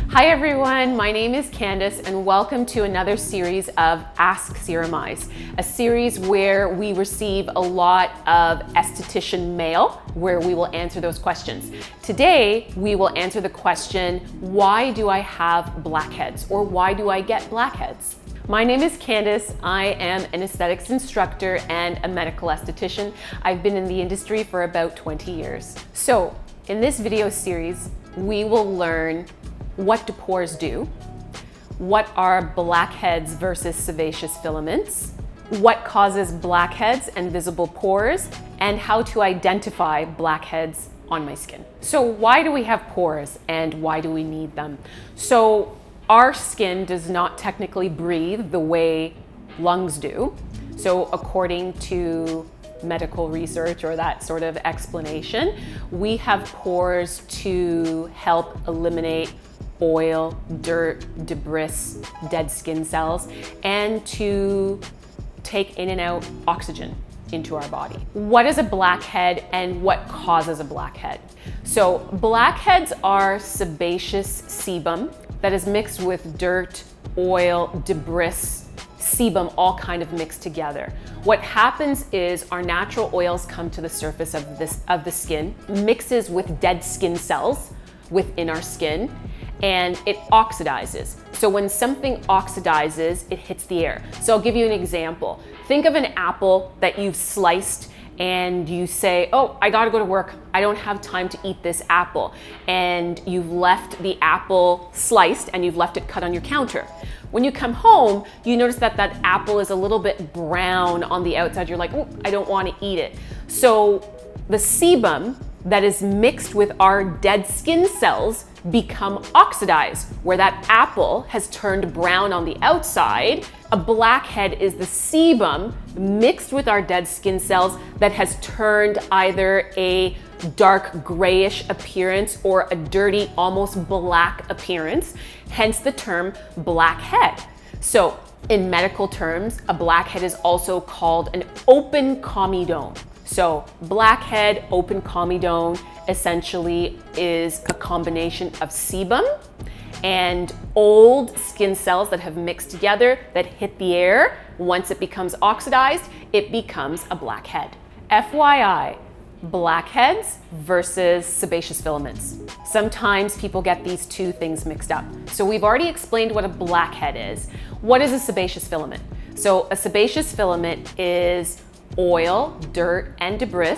Hi everyone, my name is Candace and welcome to another series of Ask Serumize, a series where we receive a lot of esthetician mail where we will answer those questions. Today, we will answer the question, why do I have blackheads or why do I get blackheads? My name is Candace. I am an aesthetics instructor and a medical esthetician. I've been in the industry for about 20 years. So in this video series, we will learn what do pores do, what are blackheads versus sebaceous filaments, what causes blackheads and visible pores, and how to identify blackheads on my skin. So why do we have pores and why do we need them? So our skin does not technically breathe the way lungs do. So according to medical research or that sort of explanation, we have pores to help eliminate oil, dirt, debris, dead skin cells, and to take in and out oxygen into our body. What is a blackhead and what causes a blackhead? So blackheads are sebaceous sebum that is mixed with dirt, oil, debris, sebum, all kind of mixed together. What happens is our natural oils come to the surface of the skin, mixes with dead skin cells within our skin, and it oxidizes. So when something oxidizes, it hits the air. So I'll give you an example. Think of an apple that you've sliced and you say, oh, I gotta go to work. I don't have time to eat this apple. And you've left the apple sliced and you've left it cut on your counter. When you come home, you notice that that apple is a little bit brown on the outside. You're like, oh, I don't wanna eat it. So the sebum that is mixed with our dead skin cells become oxidized, where that apple has turned brown on the outside. A blackhead is the sebum mixed with our dead skin cells that has turned either a dark grayish appearance or a dirty, almost black appearance, hence the term blackhead. So in medical terms, a blackhead is also called an open comedone. So blackhead, open comedone essentially is a combination of sebum and old skin cells that have mixed together that hit the air. Once it becomes oxidized, it becomes a blackhead. FYI, blackheads versus sebaceous filaments. Sometimes people get these two things mixed up. So we've already explained what a blackhead is. What is a sebaceous filament? So a sebaceous filament is oil, dirt, and debris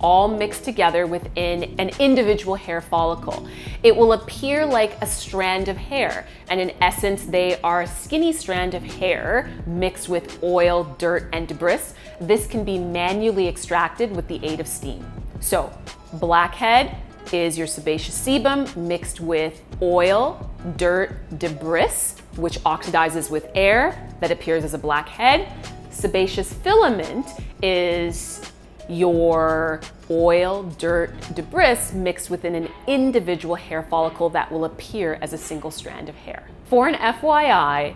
all mixed together within an individual hair follicle. It will appear like a strand of hair, and in essence, they are a skinny strand of hair mixed with oil, dirt, and debris. This can be manually extracted with the aid of steam. So, blackhead is your sebaceous sebum mixed with oil, dirt, debris, which oxidizes with air that appears as a blackhead. Sebaceous filament is your oil, dirt, debris mixed within an individual hair follicle that will appear as a single strand of hair. For an FYI,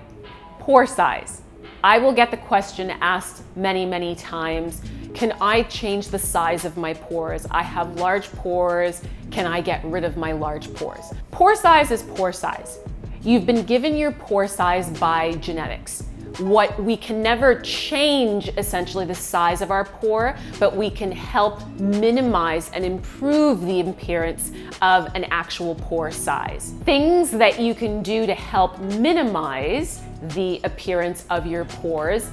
pore size. I will get the question asked many, many times, can I change the size of my pores? I have large pores, can I get rid of my large pores? Pore size is pore size. You've been given your pore size by genetics. What we can never change essentially the size of our pore, but we can help minimize and improve the appearance of an actual pore size. Things that you can do to help minimize the appearance of your pores,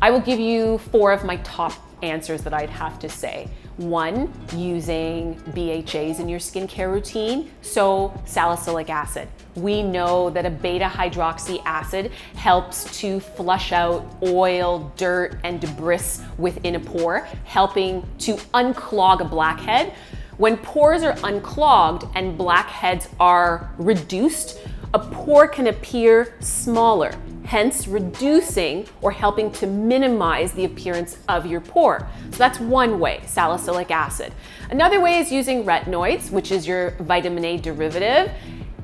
I will give you 4 of my top answers that I'd have to say. 1, using BHAs in your skincare routine, so salicylic acid. We know that a beta hydroxy acid helps to flush out oil, dirt, and debris within a pore, helping to unclog a blackhead. When pores are unclogged and blackheads are reduced, a pore can appear smaller, hence reducing or helping to minimize the appearance of your pore. So that's one way, salicylic acid. Another way is using retinoids, which is your vitamin A derivative.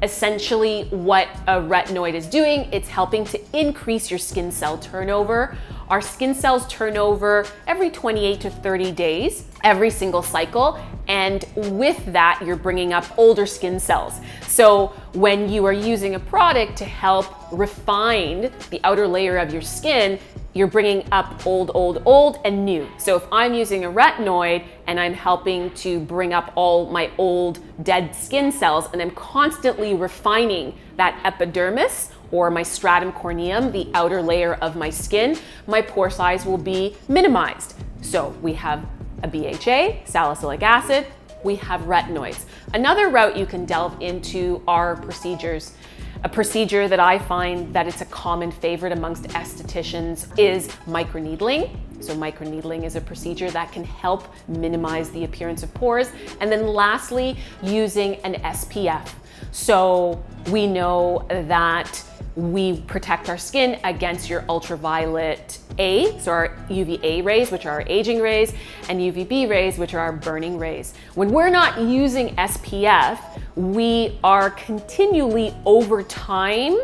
Essentially what a retinoid is doing, it's helping to increase your skin cell turnover. Our skin cells turn over every 28 to 30 days, every single cycle. And with that, you're bringing up older skin cells. So when you are using a product to help refine the outer layer of your skin, you're bringing up old, and new. So if I'm using a retinoid and I'm helping to bring up all my old dead skin cells, and I'm constantly refining that epidermis or my stratum corneum, the outer layer of my skin, my pore size will be minimized. So we have a BHA, salicylic acid, we have retinoids. Another route you can delve into are procedures. A procedure that I find that it's a common favorite amongst estheticians is microneedling. So microneedling is a procedure that can help minimize the appearance of pores. And then lastly, using an SPF. So we know that we protect our skin against your ultraviolet A, so our UVA rays, which are our aging rays, and UVB rays, which are our burning rays. When we're not using SPF, we are continually over time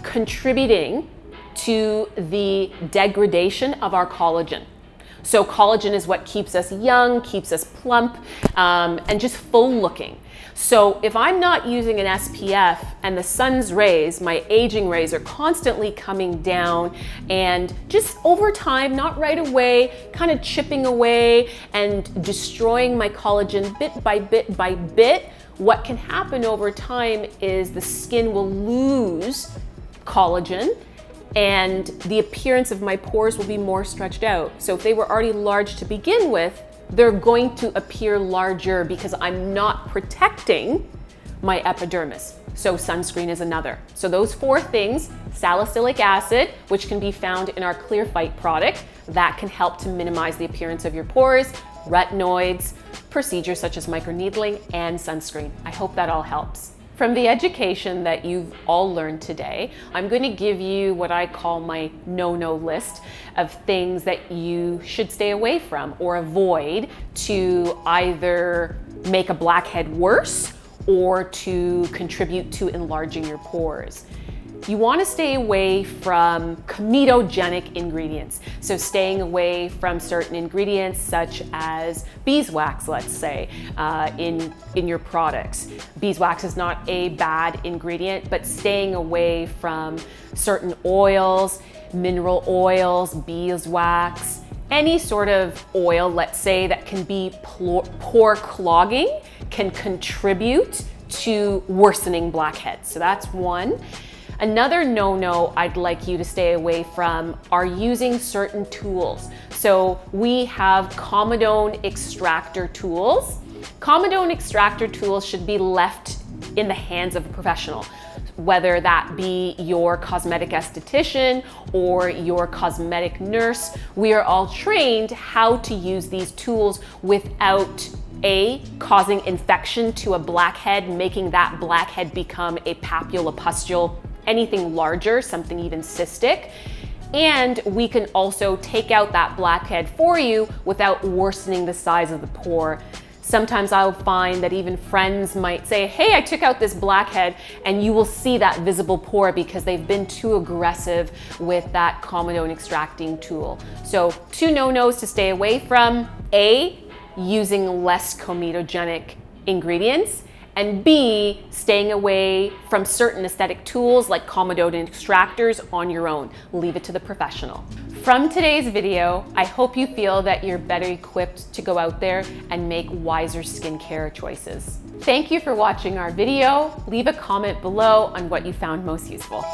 contributing to the degradation of our collagen. So collagen is what keeps us young, keeps us plump, and just full looking. So if I'm not using an SPF and the sun's rays, my aging rays are constantly coming down and just over time, not right away, kind of chipping away and destroying my collagen bit by bit by bit, what can happen over time is the skin will lose collagen and the appearance of my pores will be more stretched out. So if they were already large to begin with, they're going to appear larger because I'm not protecting my epidermis. So sunscreen is another. So those four things, salicylic acid, which can be found in our Clear Fight product, that can help to minimize the appearance of your pores, retinoids, procedures such as microneedling, and sunscreen. I hope that all helps. From the education that you've all learned today, I'm going to give you what I call my no-no list of things that you should stay away from or avoid to either make a blackhead worse or to contribute to enlarging your pores. You want to stay away from comedogenic ingredients. So staying away from certain ingredients such as beeswax, let's say, in your products. Beeswax is not a bad ingredient, but staying away from certain oils, mineral oils, beeswax, any sort of oil, let's say, that can be pore clogging can contribute to worsening blackheads. So that's one. Another no-no I'd like you to stay away from are using certain tools. So we have comedone extractor tools. Comedone extractor tools should be left in the hands of a professional, whether that be your cosmetic esthetician or your cosmetic nurse. We are all trained how to use these tools without causing infection to a blackhead, making that blackhead become a papulopustule, anything larger, something even cystic. And we can also take out that blackhead for you without worsening the size of the pore. Sometimes I'll find that even friends might say, hey, I took out this blackhead, and you will see that visible pore because they've been too aggressive with that comedone extracting tool. So 2 no-nos to stay away from: A, using less comedogenic ingredients, and B, staying away from certain aesthetic tools like comedone extractors on your own. Leave it to the professional. From today's video, I hope you feel that you're better equipped to go out there and make wiser skincare choices. Thank you for watching our video. Leave a comment below on what you found most useful.